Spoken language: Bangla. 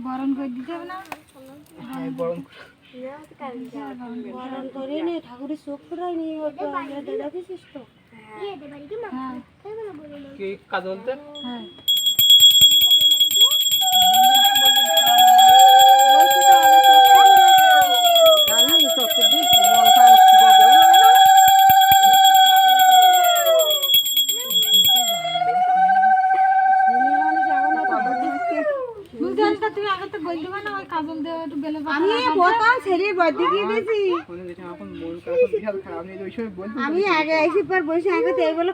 বরণ করে দিতে হবে না? হ্যাঁ বরণ বরণ করে নে ঠাকুরের চোখ ফোড়াই নিয়ে দেখেছিস তো? হ্যাঁ কি কাজ বলতে হ্যাঁ তুমি আগে তো বলতে পারো না ওই কাজল দেওয়া একটু বেলে আমি বোতাম ছেড়ে বদি দিয়ে দিয়েছি। এখন মন খারাপ বিশাল খারাপ, আপনি ওই সময় বলতে আমি আগে এসে পর বসে আগে তো এই বলে